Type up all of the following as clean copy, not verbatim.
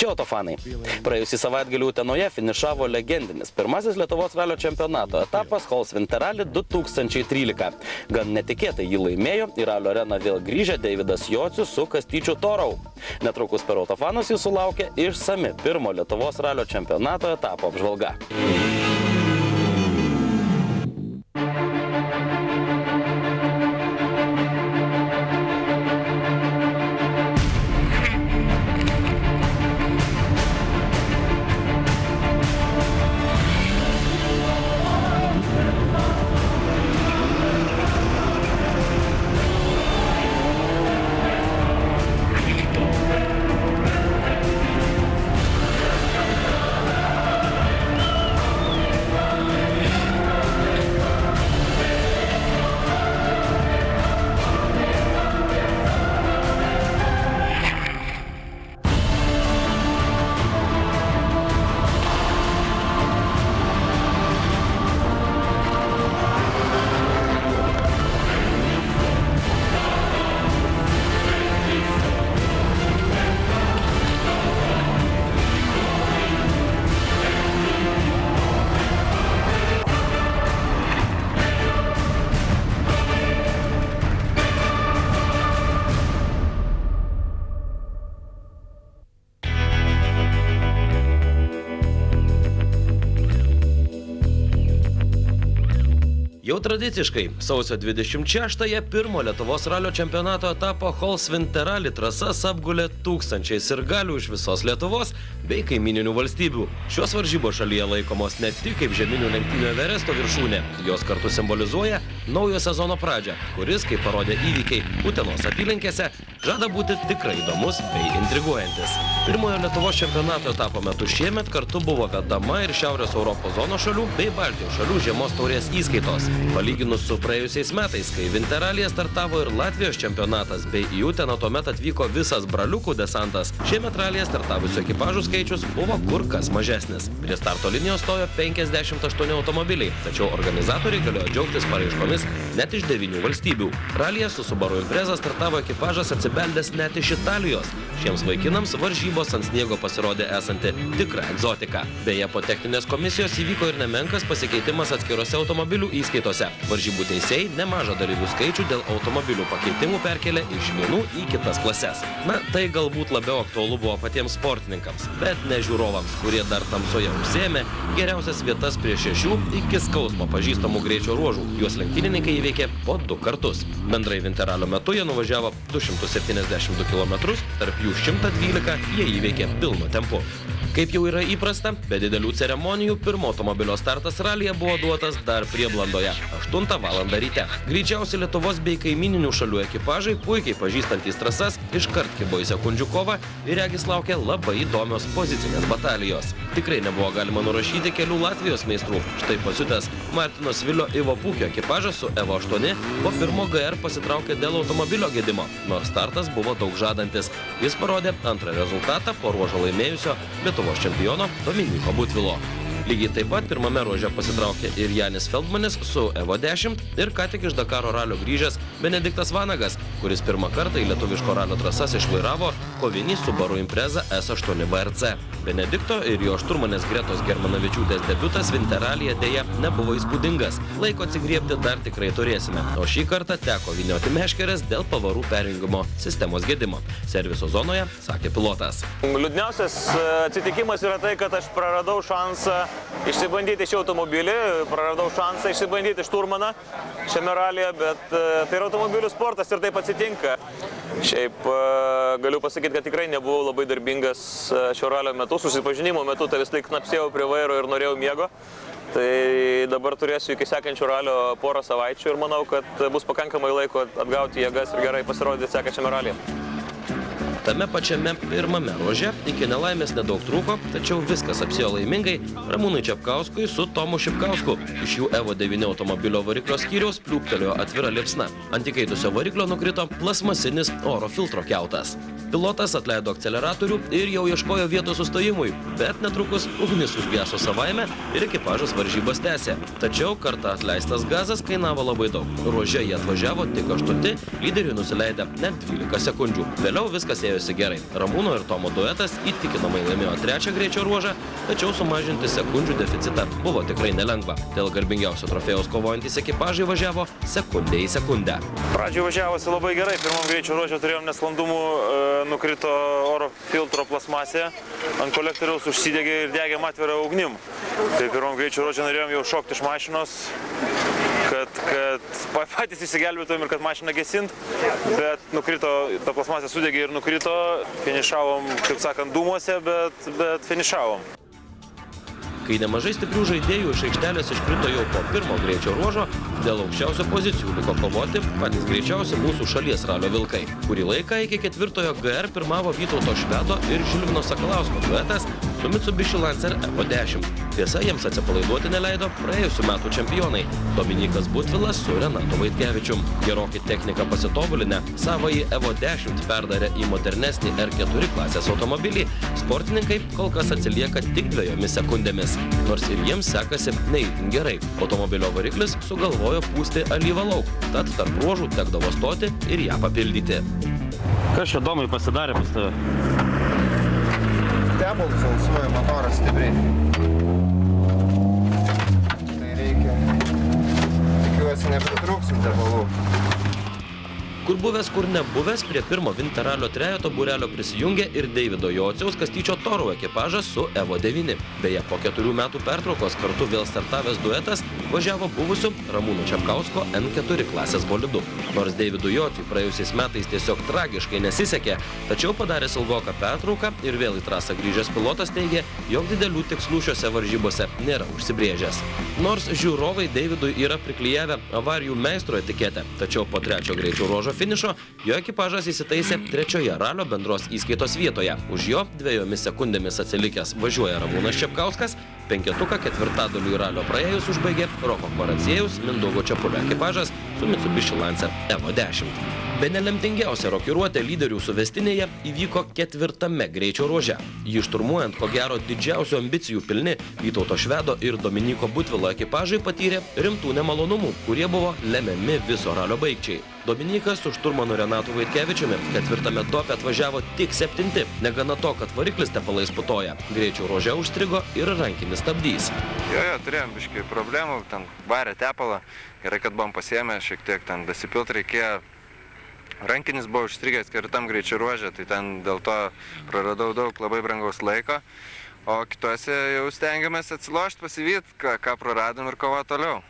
Čia autofanai. Praėjusį savaitgalį Utenoje finišavo legendinis pirmasis Lietuvos ralio čempionato etapas Holsvinter Rally 2013. Gan netikėtai jį laimėjo, į ralio areną vėl grįžę Deividas Jocius su Kastyčiu Torau. Netrukus per autofanus jūsų laukia išsami pirmo Lietuvos ralio čempionato etapo apžvalga. Jau tradiciškai, sausio 26-ąją pirmo Lietuvos ralio čempionato etapo Holsvinter Rally trasas apgulė tūkstančiai sirgalių iš visos Lietuvos bei kaimyninių valstybių. Šios varžybos šalyje laikomos ne tik kaip žieminių lenktynių Everesto viršūnė, jos kartu simbolizuoja naujo sezono pradžią, kuris, kaip parodė įvykiai Utenos apylinkėse, žada būti tikrai įdomus bei intriguojantis. Pirmojo Lietuvos čempionato etapo metu šiemet kartu buvo vedama ir Šiaurės Europos zonos šalių bei Baltijos šalių žiemos taurės įskaitos. Palyginus su praėjusiais metais, kai Vinterralyje startavo ir Latvijos čempionatas, bei į Uteną tuomet atvyko visas braliukų desantas, šiemet ralyje startavusių ekipažų skaičius buvo kur kas mažesnis. Prie starto linijos stojo 58 automobiliai, tačiau organizatoriai galėjo džiaugtis paraiškomis net iš 9 valstybių. Ralyje su Subaru Impreza startavo ekipažas atsibeldęs net iš Italijos. Šiems vaikinams varžybos ant sniego pasirodė esanti tikra egzotika. Beje, po techninės komisijos įvyko ir nemenkas pasikeitimas atskirose automobilių įskaitose. Varžybų teisėjai nemažą dalyvių skaičių dėl automobilių pakeitimų perkelė iš vienų į kitas klases. Na, tai galbūt labiau aktualu buvo patiems sportininkams, bet ne žiūrovams, kurie dar tamsoje užsiėmė geriausias vietas prie 6 iki skausmo pažįstamų greičio ruožų. Juos lenktynininkai įveikė po 2 kartus. Bendrai Vinterralio metu jie nuvažiavo 272 km, tarp jų 112 jie įveikė pilnu tempu. Kaip jau yra įprasta, be didelių ceremonijų, pirmo automobilio startas ralyje buvo duotas dar Prieblandoje, 8 valandą ryte. Greičiausiai Lietuvos bei kaimyninių šalių ekipažai, puikiai pažįstantys trasas, iškart kibo į sekundžių kovą ir regis laukia labai įdomios pozicinės batalijos. Tikrai nebuvo galima nurašyti kelių Latvijos meistrų. Štai pasiutęs Martino Svilio Ivo Pūkio ekipažas su Evo 8 po pirmo GR pasitraukė dėl automobilio gedimo, nors startas buvo daug žadantis. Jis parodė antrą rezultatą po ruožo laimėjusio Lietuvos čempiono Dominyko Butvilo. Lygiai taip pat pirmame ruože pasitraukė ir Janis Feldmanis su Evo 10 ir ką tik iš Dakaro ralio grįžęs Benediktas Vanagas, kuris pirmą kartą į lietuviško ralio trasas išvairavo kovinį Subaru Impreza S8 VRC. Benedikto ir jo šturmanės Gretos Germanavičiūtės debiutas Vinterralyje dėja nebuvo įspūdingas. Laiko atsigriebti dar tikrai turėsime, o šį kartą teko vynioti meškeres dėl pavarų perjungimo sistemos gedimo. Serviso zonoje sakė pilotas. Liūdniausias atsitikimas yra tai, kad aš praradau šansą išsibandyti šį automobilį, praradau šansą išsibandyti šturmaną šiame ralyje, bet tai yra automobilių sportas ir taip atsitinka. Šiaip galiu pasakyti, kad tikrai nebuvau labai darbingas šio ralio metu, susipažinimo metu tai vis laik knapsėjau prie vairo ir norėjau miego. Tai dabar turėsiu iki sekančio ralio porą savaičių ir manau, kad bus pakankamai laiko atgauti jėgas ir gerai pasirodyti sekančiame ralyje. Tame pačiame pirmame ruože iki nelaimės nedaug trūko, tačiau viskas apsėjo laimingai Ramūnui Čepkauskui su Tomu Šipkausku. Iš jų Evo 9 automobilio variklio skyriaus pliūptelėjo atvira liepsna. Ant įkaitusio variklio nukrito plasmasinis oro filtro kiautas. Pilotas atleido akceleratorių ir jau ieškojo vietos sustojimui, bet netrukus ugnis užgeso savaime ir ekipažas varžybas tęsė. Tačiau kartą atleistas gazas kainavo labai daug. Ruože jie atvažiavo tik 8, lyderiui nusileidę net 12 sekundžių. Vėliau viskas ėjosi gerai. Ramūno ir Tomo duetas įtikinamai laimėjo 3 greičio ruožą, tačiau sumažinti sekundžių deficitą buvo tikrai nelengva. Dėl garbingiausio trofėjaus kovojantys ekipažai važiavo sekundė į sekundę. Pradžioje važiavosi labai gerai, pirmam greičio ruože turėjom nesklandumų, nukrito oro filtro plasmasė, ant kolektoriaus užsidegė ir degėm atvirą ugnim. Tai pirmam greičio ruože norėjom jau šokti iš mašinos, kad patys įsigelbėtumėm ir kad mašiną gesint, bet nukrito, ta plasmasė sudegė ir nukrito, finišavom, kaip sakant, dūmuose, bet finišavom. Kai nemažai stiprių žaidėjų iš aikštelės iškrito jau po pirmo greičio ruožo, dėl aukščiausio pozicijų liko kovoti patys greičiausi mūsų šalies ralio vilkai. Kurį laiką iki 4 GR pirmavo Vytauto Švedo ir Žilvino Sakalausko duetas su Mitsubishi Lancer Evo 10. Tiesa, jiems atsipalaiduoti neleido praėjusių metų čempionai Dominykas Butvilas su Renatu Vaitkevičium. Gerokai techniką pasitobulinę, savąjį Evo 10 perdarę į modernesnį R4 klasės automobilį, sportininkai kol kas atsilieka tik 2 sekundėmis. Nors ir jiems sekasi ne itin gerai. Automobilio variklis sugalvojo pūsti alyvą lauk, tad tarp ruožų tekdavo stoti ir ją papildyti. Kas čia domai pasidarė pas tave? Tebalus alsuoja motoras stipriai. Tai reikia. Tikiuosi nepritrūksim tebalų. Kur buvęs, kur nebuvęs, prie pirmo Vinteralio trejeto būrelio prisijungė ir Deivido Jociaus Kastyčio Toro ekipažas su Evo 9. Beje, po 4 metų pertraukos kartu vėl startavęs duetas važiavo buvusiu Ramūno Čepkausko N4 klasės bolidu. Nors Deividui Jociui praėjusiais metais tiesiog tragiškai nesisekė, tačiau padaręs ilgoką pertrauką ir vėl į trasą grįžęs pilotas teigė, jog didelių tikslų šiose varžybose nėra užsibrėžęs. Nors žiūrovai Deividui yra priklijavę avarijų meistro etiketę, tačiau po 3 greičio ruožo finišo jo ekipažas įsitaisė 3 ralio bendros įskaitos vietoje. Už jo 2 sekundėmis atsilikęs važiuoja Ramūnas Čepkauskas, 5-tuką 4 ralio praėjus užbaigė Roko Kvaraciejus Mindaugo Čepulio ekipažas su Mitsubishi Lancer Evo 10. Bene lemtingiausia rokiruotė lyderių suvestinėje įvyko 4 greičio ruože. Jį šturmuojant, ko gero didžiausių ambicijų pilni Vytauto Švedo ir Dominyko Butvilo ekipažai patyrė rimtų nemalonumų, kurie buvo lemiami viso ralio baigčiai. Dominikas su šturmanu Renatu Vaitkevičiumi 4 tope atvažiavo tik 7. Negana to, kad variklis tepalais putoja. Greičio ruože užstrigo ir rankinis stabdys. Jo, turėjom biškai problemų, ten varė tepalą. Gerai, kad buvom pasiėmę, šiek tiek ten dasipilt reikėjo. Rankinis buvo užstrigęs 4 greičio ruože, tai ten dėl to praradau daug labai brangaus laiko. O kitose jau stengiamės atsilošti, pasivyt, ką praradom ir kovą toliau.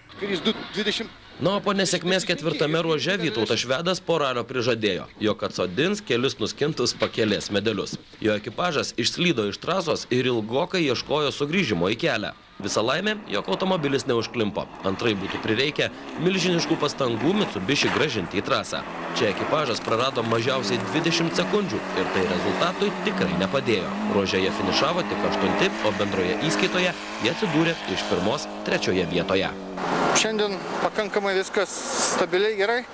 Na, o po nesėkmės 4 ruože Vytautas Švedas po ralio prižadėjo, jog atsodins kelis nuskintus pakelės medalius. Jo ekipažas išslydo iš trasos ir ilgokai ieškojo sugrįžimo į kelią. Visa laimė, jog automobilis neužklimpo. Antrai būtų prireikę milžiniškų pastangų Mitsubishi grąžinti į trasą. Čia ekipažas prarado mažiausiai 20 sekundžių ir tai rezultatui tikrai nepadėjo. Ruože jie finišavo tik 8, o bendroje įskaitoje jie atsidūrė iš 1-3 vietoje. Šiandien pakankamai viskas stabiliai gerai.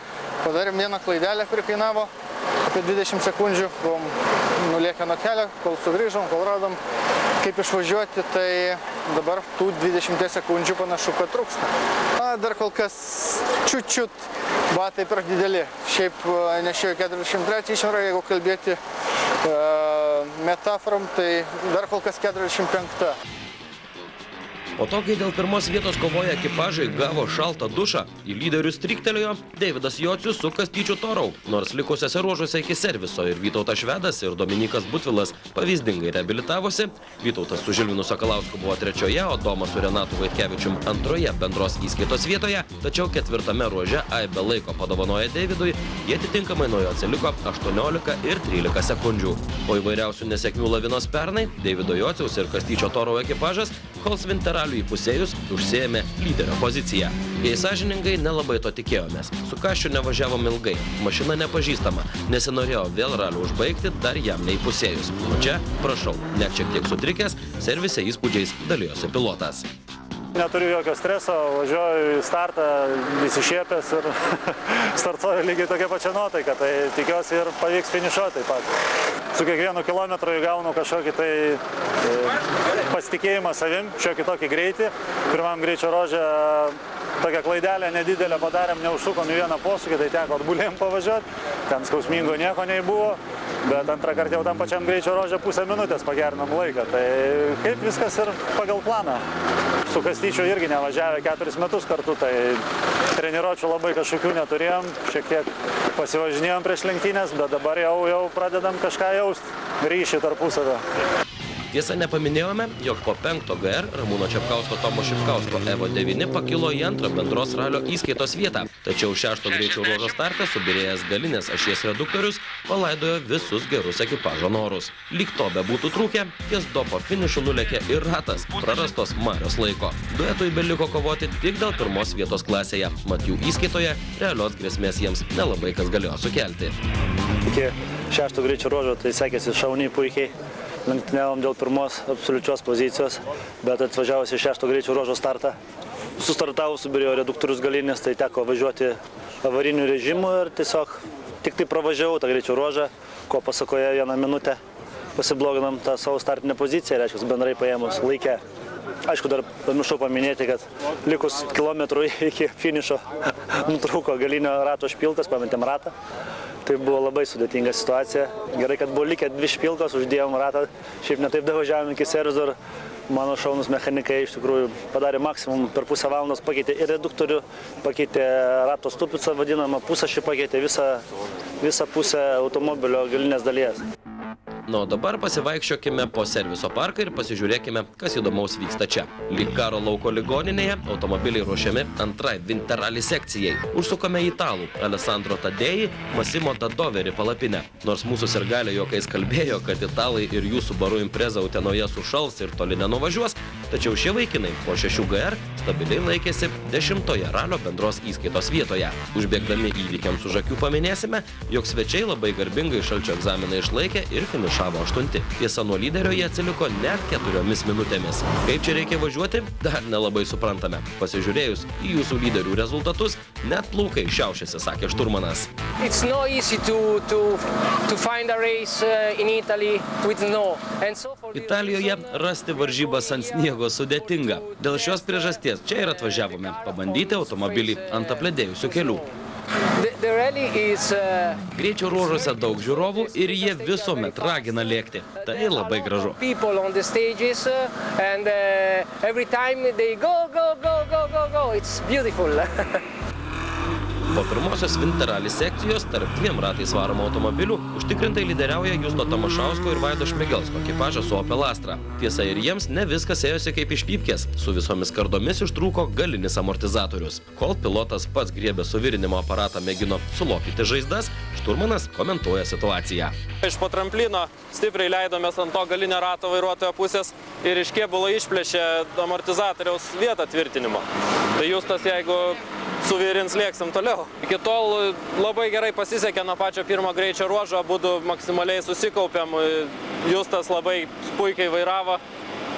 Padarėm vieną klaidelę, kuri kainavo apie 20 sekundžių. Buvom nulėkę nuo kelio, kol sugrįžom, kol radom kaip išvažiuoti, tai dabar tų 20 sekundžių panašu, kad trūksta. Dar kol kas čiut batai per dideli. Šiaip nešėjo 43 išvarą, jeigu kalbėti metaforom, tai dar kol kas 45. Po to, kai dėl pirmos vietos kovoja ekipažai gavo šaltą dušą, į lyderius striktelėjo Deividas Jocius su Kastyčiu Torau. Nors likusiuose ruožuose iki serviso ir Vytautas Švedas ir Dominykas Butvilas pavyzdingai reabilitavosi, Vytautas su Žilvinu Sakalausku buvo 3, o Domas su Renatu Vaitkevičium 2 bendros įskaitos vietoje, tačiau 4 ruože aibę laiko padovanoja Deividui, jie atitinkamai nuo jo atsiliko 18 ir 13 sekundžių. Po įvairiausių nesėkmių lavinos pernai, Deivido Jociaus ir Kastyčio Torau ekipažas Hols Vinteralių įpusėjus užsiėmė lyderio poziciją. Jei sąžiningai, nelabai to tikėjomės. Su Kaščiu nevažiavom ilgai, mašina nepažįstama, nesinorėjo vėl ralį užbaigti dar jam neįpusėjus. O čia, prašau, net šiek tiek sutrikęs, servise įspūdžiais dalijosi pilotas. Neturiu jokio streso, važiuoju į startą, įsišiepęs ir startuoju lygiai tokia pačia nuotaika, tai tikiuosi ir pavyks finišuoti taip pat. Su kiekvienu kilometru įgaunu kažkokį tai pasitikėjimą savim, šiokį tokį greitį. Pirmam greičio ruože tokią klaidelę nedidelę padarėm, neužsukom į vieną posūkį, tai teko atbulėm pavažiuoti, ten skausmingo nieko nebuvo, bet antrą kartą jau tam pačiam greičio ruože pusę minutės pagerinam laiką, tai kaip viskas ir pagal planą. Su Kastyčiu irgi nevažiavę 4 metus kartu, tai treniruočių labai kažkokių neturėjom, šiek tiek pasivažinėjom prieš lenktynės, bet dabar jau pradedam kažką jausti, ryšį tarpusavio. Tiesa, nepaminėjome, jog po 5 GR Ramūno Čepkausko Tomo Šipkausko Evo 9 pakilo į antrą bendros ralio įskaitos vietą. Tačiau 6 greičio ruožo starte subyrėjęs galinės ašies reduktorius palaidojo visus gerus ekipažo norus. Lyg to be būtų trūkę, ties dopo finišu nulėkė ir ratas, prarastos Marios laiko. Duetui beliko kovoti tik dėl pirmos vietos klasėje, mat jų įskaitoje realios grėsmės jiems nelabai kas galėjo sukelti. Iki 6 greičio ruožo tai sekėsi šauniai puikiai. Lenktyniavom dėl pirmos absoliučios pozicijos, bet atvažiavus į 6 greičio ruožo startą. Sustartavus subirėjo reduktorius galinės, tai teko važiuoti avariniu režimu ir tiesiog tik tai pravažiavau tą greičio ruožą, ko pasakoje 1 minutę pasibloginam tą savo startinę poziciją, reiškia bendrai paėmus laikę. Aišku, dar pamiršau paminėti, kad likus kilometrų iki finišo nutrūko galinio rato špilkas, pametėm ratą. Tai buvo labai sudėtinga situacija. Gerai, kad buvo likę 2 špilkos, uždėjom ratą, šiaip netaip davažiavom iki servizo ir mano šaunus mechanikai iš tikrųjų padarė maksimum, per pusę valandos pakeitė ir reduktorių, pakeitė rato stupicą vadinamą, pusašį pakeitė visą pusę automobilio galinės dalies. Na, o dabar pasivaikščiokime po serviso parką ir pasižiūrėkime, kas įdomaus vyksta čia. Lyg karo lauko ligoninėje automobiliai ruošiami antrai Vinterrally sekcijai. Užsukame į italų Alessandro Tadei, Massimo Dadoveri palapinę. Nors mūsų sirgalė juokais kalbėjo, kad italai ir jų Subaru Impreza Utenoje sušals ir toli nenuvažiuos, tačiau šie vaikinai po 6 GR stabiliai laikėsi 10-oje ralio bendros įskaitos vietoje. Užbėgdami įvykiams už akių paminėsime, jog svečiai labai garbingai šalčio egzaminą išlaikė ir finišavo 8. Tiesa, nuo lyderio jie atsiliko net 4 minutėmis. Kaip čia reikia važiuoti, dar nelabai suprantame. Pasižiūrėjus į jūsų lyderių rezultatus, net plaukai šiaušiasi, sakė šturmanas. It's not easy to find a race in Italy with snow. Italijoje rasti varžybas ant sniego sudėtinga. Dėl šios priežasties čia ir atvažiavome pabandyti automobilį ant apledėjusių kelių. Greičio ruožuose daug žiūrovų ir jie visuomet ragina lėkti. Tai labai gražu. Po pirmosios Vinterrally sekcijos tarp 2 ratais varomų automobilių užtikrintai lyderiauja Justo Tamašausko ir Vaido Šmigelsko ekipažas su Opel Astra. Tiesa, ir jiems ne viskas ėjosi kaip iš pypkės. Su visomis kardomis ištrūko galinis amortizatorius. Kol pilotas pats griebė suvirinimo aparatą mėgino sulopyti žaizdas, šturmanas komentuoja situaciją. Iš po tramplino stipriai leidomės ant to galinio rato vairuotojo pusės ir iš kėbulo išplėšė amortizatoriaus vietą tvirtinimo. Tai Justas, jeigu suvirins, lėksim toliau. Iki tol labai gerai pasisekė nuo pačio pirmo greičio ruožo, abudu maksimaliai susikaupėm. Justas labai puikiai vairavo,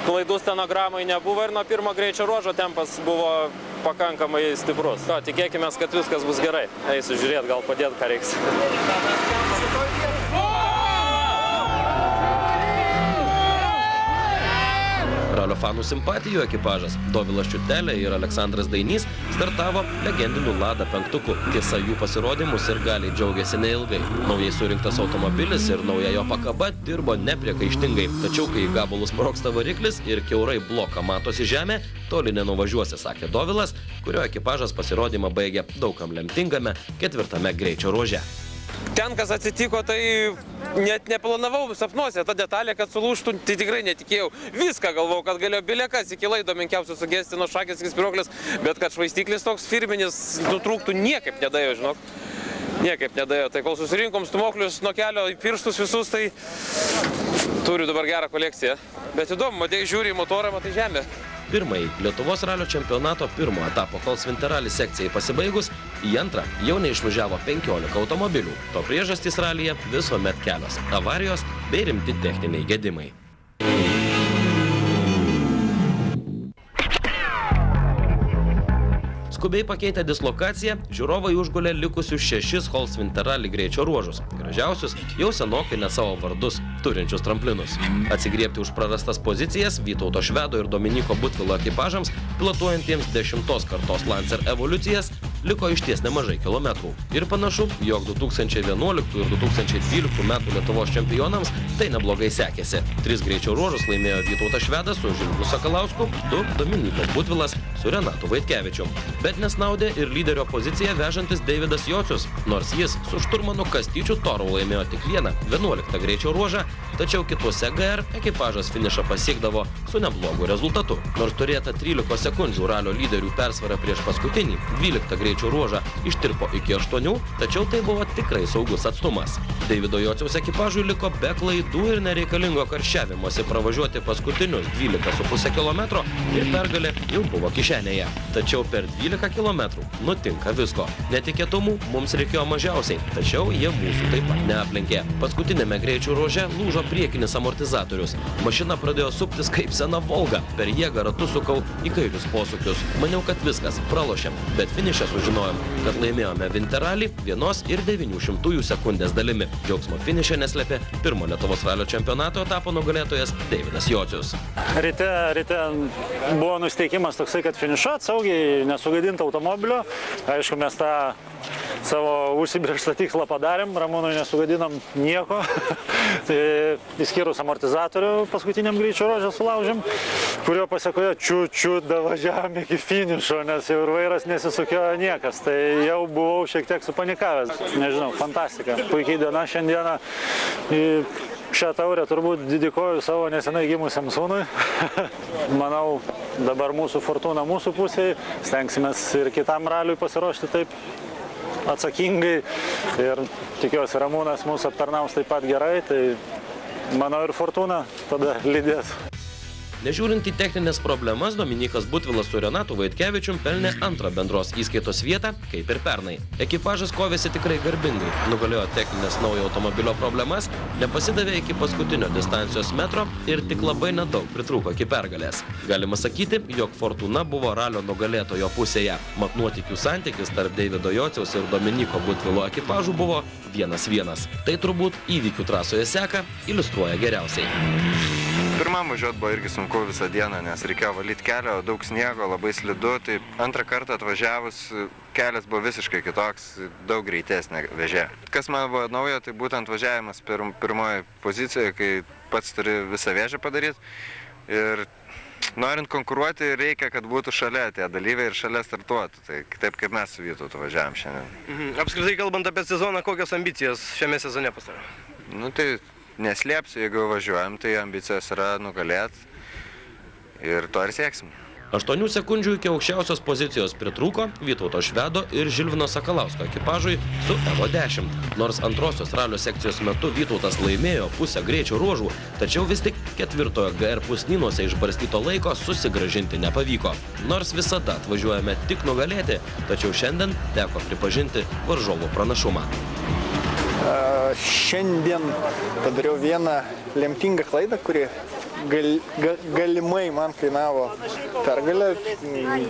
klaidų stenogramai nebuvo ir nuo pirmo greičio ruožo tempas buvo pakankamai stiprus. Tikėkime, kad viskas bus gerai. Eisiu žiūrėti, gal padėti, ką reiks. Ralio fanų simpatijų ekipažas Dovilas Čiutelė ir Aleksandras Dainys startavo legendiniu Lada 5. Tiesa, jų pasirodymus ir galiai džiaugiasi neilgai. Naujai surinktas automobilis ir nauja jo pakaba dirbo nepriekaištingai. Tačiau, kai į gabalus sprogsta variklis ir kiaurai bloką matosi žemė, toli nenuvažiuosi, sakė Dovilas, kurio ekipažas pasirodymą baigė daugam lemtingame 4 greičio ruože. Ten, kas atsitiko, tai net neplanavau sapnuose tą detalę, kad sulūžtų, tai tikrai netikėjau. Viską galvojau, kad galėjo bilekas iki laido menkiausių sugesti nuo šakės iki spyruoklės, bet kad švaistiklis toks firminis nutrūktų, niekaip nedėjo, žinok. Niekaip nedėjo. Tai kol susirinkom stumoklius nuo kelio į pirštus visus, tai turiu dabar gerą kolekciją. Bet įdomu, matei, žiūri į motorą, matai žemę. Pirmąjį Lietuvos ralio čempionato pirmo etapo Hols Vinterrally sekcijai pasibaigus, į antrą jau neišvažiavo 15 automobilių. To priežastys ralyje visuomet kelios – avarijos bei rimti techniniai gedimai. Skubiai pakeitę dislokaciją, žiūrovai užgulė likusius 6 Holsvinter Rally greičio ruožus. Gražiausius, jau senokai net savo vardus turinčius tramplinus. Atsigriebti už prarastas pozicijas Vytauto Švedo ir Dominiko Butvilo ekipažams, pilotuojantiems 10 kartos Lancer evoliucijas, liko išties nemažai kilometrų. Ir panašu, jog 2011 ir 2012 metų Lietuvos čempionams tai neblogai sekėsi. 3 greičio ruožus laimėjo Vytautas Švedas su Žilvinu Sakalausku, 2 Dominikas Butvilas su Renatu Vaitkevičium. Bet nesnaudė ir lyderio poziciją vežantis Deividas Jocius, nors jis su šturmanu Kastyčiu Toru laimėjo tik vieną 11 greičio ruožą, tačiau kituose GR ekipažas finišą pasiekdavo su neblogu rezultatu. Nors turėta 13 sekundžių ralio lyderių persvarą prieš paskutinį 12 greičio ruožą ištirpo iki 8, tačiau tai buvo tikrai saugus atstumas. Deivido Jociaus ekipažui liko be klaidų ir nereikalingo karščiavimosi pravažiuoti paskutinius 12,5 km ir pergalė jau buvo kišenėje. Tačiau per 12 km nutinka visko. Netikėtumų mums reikėjo mažiausiai, tačiau jie mūsų taip pat neaplenkė. Paskutinėme greičio ruože lūžo priekinis amortizatorius. Mašina pradėjo suptis kaip sena Volga. Per jėgą ratu sukau į kairius posūkius. Maniau, kad viskas, pralošėm, bet finiše sužinojom, kad laimėjome Winter-Rally 1,9 sekundės dalimi. Džiaugsmo finiše neslėpė pirmo Lietuvos ralio čempionato etapo nugalėtojas Deividas Jocius. Ryte buvo nusiteikimas toksai, kad finišuot saugiai, nesugadinti automobilio. Aišku, mes tą savo užsibrėžtą tikslą padarėm, Ramūnui nesugadinom nieko. Tai įskyrus amortizatorių paskutiniam greičio ruože sulaužėm, kurio pasekoje čiut davažiavom iki finišo, nes jau ir vairas nesisukėjo niekas. Tai jau buvau šiek tiek supanikavęs. Nežinau, fantastika. Puikiai diena šiandieną. Šią taurę turbūt dedikuoju savo nesenai gimusiam sūnui. Manau, dabar mūsų fortuna mūsų pusėje. Stengsimės ir kitam raliui pasiruošti taip atsakingai. Ir tikiuosi, Ramūnas mūsų aptarnaus taip pat gerai. Tai manau ir fortuna tada lydės. Nežiūrint į techninės problemas, Dominikas Butvilas su Renatu Vaitkevičium pelnė antrą bendros įskaitos vietą, kaip ir pernai. Ekipažas kovėsi tikrai garbingai, nugalėjo techninės naujo automobilio problemas, nepasidavė iki paskutinio distancijos metro ir tik labai nedaug pritrūko iki pergalės. Galima sakyti, jog fortuna buvo ralio nugalėtojo pusėje. Mat nuotykių santykis tarp Deivido Jociaus ir Dominiko Butvilo ekipažų buvo 1-1. Tai turbūt įvykių trasoje seka iliustruoja geriausiai. Pirmam važiuot buvo irgi sunku visą dieną, nes reikėjo valyti kelią, daug sniego, labai slidu. Tai antrą kartą atvažiavus kelias buvo visiškai kitoks, daug greitesnė vežė. Kas man buvo naujo, tai būtent važiavimas pirmoje pozicijoje, kai pats turi visą vežę padaryti. Ir norint konkuruoti, reikia, kad būtų šalia tie dalyviai ir šalia startuotų. Tai taip kaip mes su Vytautu važiavam šiandien. Apskritai kalbant apie sezoną, kokios ambicijos šiame sezone pas tave? Nu tai neslėpsiu, jeigu važiuojam, tai ambicijos yra nugalėti ir to ir sieksim. 8 sekundžių iki aukščiausios pozicijos pritrūko Vytauto Švedo ir Žilvino Sakalausko ekipažui su Evo 10. Nors antrosios ralio sekcijos metu Vytautas laimėjo pusę greičio ruožų, tačiau vis tik ketvirtojo GR pusnynuose išbarstyto laiko susigrąžinti nepavyko. Nors visada atvažiuojame tik nugalėti, tačiau šiandien teko pripažinti varžovų pranašumą. Šiandien padariau vieną lemtingą klaidą, kuri galimai man kainavo pergalę.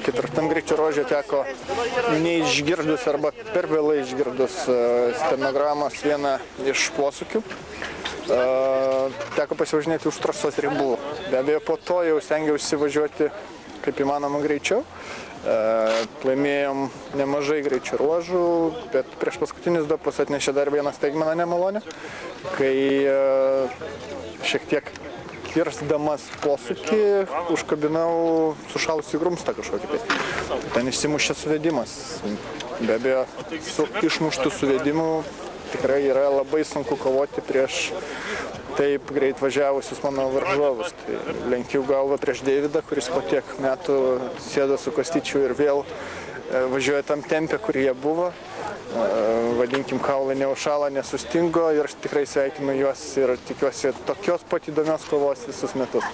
Ketvirtam greičio ruože teko neišgirdus arba per vėlai išgirdus stenogramos vieną iš posūkių. Teko pasivažinėti už trasos ribų. Be abejo, po to jau stengiausi važiuoti kaip įmanoma greičiau. Laimėjom nemažai greičio ruožų, bet prieš paskutinis dopus atnešė dar vieną staigmeną nemalonę, kai šiek tiek kirsdamas posūkį užkabinau sušalusį grumstą kažkokį. Ten išsimušė suvedimas. Be abejo, su išmuštų suvedimu tikrai yra labai sunku kovoti prieš taip greit važiavusius mano varžovus. Tai lenkiu galvą prieš Deividą, kuris po tiek metų sėdo su Kastyčiu ir vėl važiuoja tam tempe, kur jie buvo. Vadinkim, kaulai neužšalo, nesustingo ir aš tikrai sveikinu juos ir tikiuosi tokios pat įdomios kovos visus metus.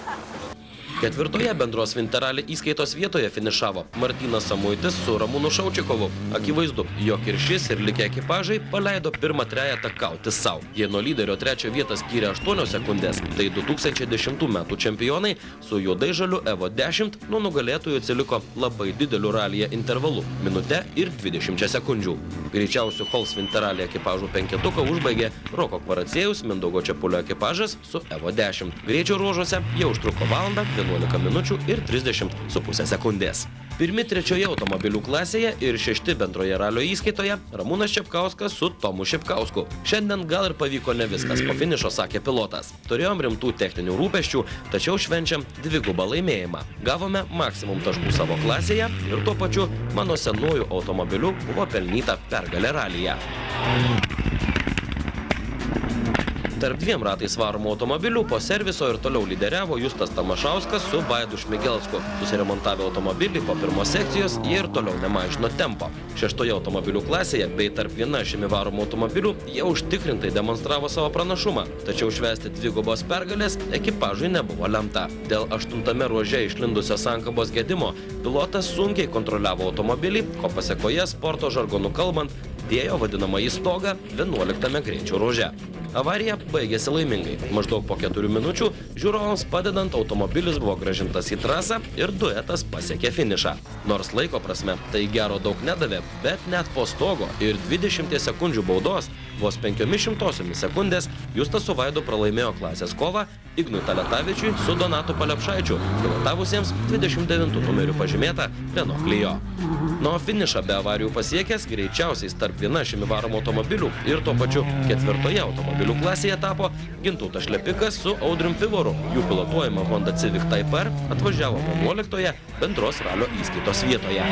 Ketvirtoje bendros Vinterali įskaitos vietoje finišavo Martynas Samuitis su Ramūnu Šaučikovu. Akivaizdu, jog ir šis ir likę ekipažai paleido pirmą trejetą kautis savo. Jie nuo lyderio trečią vietą skyrė 8 sekundės, tai 2010 metų čempionai su juodai žaliu Evo 10 nuo nugalėtojų atsiliko labai dideliu ralyje intervalu – minute ir 20 sekundžių. Greičiausių Hols Vinterali ekipažų penketuką užbaigė Roko Kvaraciejus Mindaugo Čepulio ekipažas su Evo 10. Greičio ruožuose jie užtruko valandą, 11 minučių ir 30,5 sekundės. Pirmi trečioje automobilių klasėje ir 6 bendroje ralio įskaitoje Ramūnas Čepkauskas su Tomu Šipkausku. Šiandien gal ir pavyko ne viskas, po finišo sakė pilotas. Turėjom rimtų techninių rūpesčių, tačiau švenčiam dvigubą laimėjimą. Gavome maksimum taškų savo klasėje ir tuo pačiu mano senuoju automobiliu buvo pelnyta pergalė ralyje. Tarp 2 ratais varomų automobilių po serviso ir toliau lyderiavo Justas Tamašauskas su Vaidu Šmigelsku. Susiremontavę automobilį po pirmos sekcijos jie ir toliau nemažino tempo. 6 automobilių klasėje bei tarp 1 šimi varomų automobilių jie užtikrintai demonstravo savo pranašumą, tačiau švęsti dvigubos pergalės ekipažui nebuvo lemta. Dėl 8 ruože išlindusio sankabos gedimo pilotas sunkiai kontroliavo automobilį, ko pasekoje sporto žargonu kalbant dėjo vadinamąjį stogą 11 greičio ruože. Avarija baigėsi laimingai. Maždaug po 4 minučių žiūrovams padedant automobilis buvo grąžintas į trasą ir duetas pasiekė finišą. Nors laiko prasme tai gero daug nedavė, bet net po stogo ir 20 sekundžių baudos vos 500 sekundės Justas su Vaidu pralaimėjo klasės kovą Ignui Taletavičiui su Donatu Palepšaičiu, pilotavusiems 29 numeriu pažymėtą Renault Clio. Nuo finišą be avarijų pasiekęs greičiausiais tarp 1 šimi varomų automobilių ir tuo pačiu 4 automobilių klasėje tapo Gintautas Šlepikas su Audrium Pivoru. Jų pilotuojama Honda Civic Type R atvažiavo 11 bendros ralio įskaitos vietoje.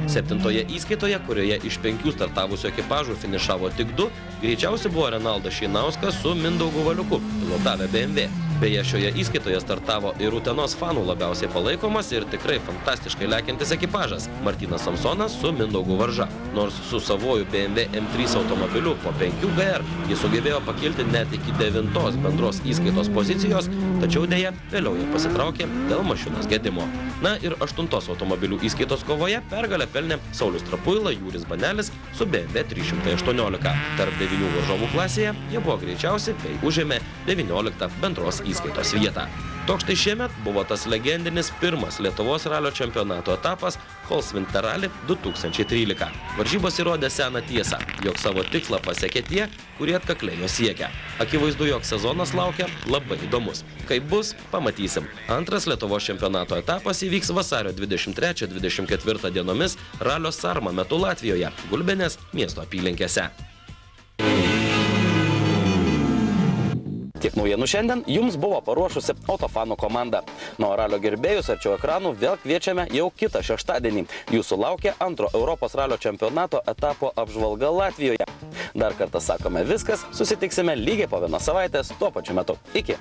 7 įskaitoje, kurioje iš 5 startavusių ekipažų finišavo tik 2, greičiausiai buvo Renaldas Šeinauskas su Mindaugu Valiuku, pilotavę BMW. Beje, šioje įskaitoje startavo ir Utenos fanų labiausiai palaikomas ir tikrai fantastiškai lekiantis ekipažas Martynas Samsonas su Mindaugu Varža. Nors su savoju BMW M3 automobiliu po 5 GR jis sugebėjo pakilti net iki 9 bendros įskaitos pozicijos, tačiau dėja vėliau jie pasitraukė dėl mašinos gedimo. Na ir 8 automobilių įskaitos kovoje pergalę pelnė Saulius Trapuila, Jūris Banelis su BMW 318. Tarp 9 varžovų klasėje jie buvo greičiausi bei užėmė 19 bendros įskaitos vietą. Toks štai šiemet buvo tas legendinis pirmas Lietuvos ralio čempionato etapas Hols Vinterali 2013. Varžybos įrodė seną tiesą, jog savo tikslą pasiekė tie, kurie atkakliai jo siekia. Akivaizdu, jog sezonas laukia labai įdomus. Kaip bus, pamatysim. Antras Lietuvos čempionato etapas įvyks vasario 23-24 dienomis Ralio Sarma metu Latvijoje, Gulbenės miesto apylinkėse. Tiek naujienų šiandien jums buvo paruošusi Autofanų komanda. Nuo ralio gerbėjus arčiau ekranų vėl kviečiame jau kitą šeštadienį. Jūsų laukia antro Europos ralio čempionato etapo apžvalga Latvijoje. Dar kartą sakome viskas, susitiksime lygiai po 1 savaitės tuo pačiu metu. Iki!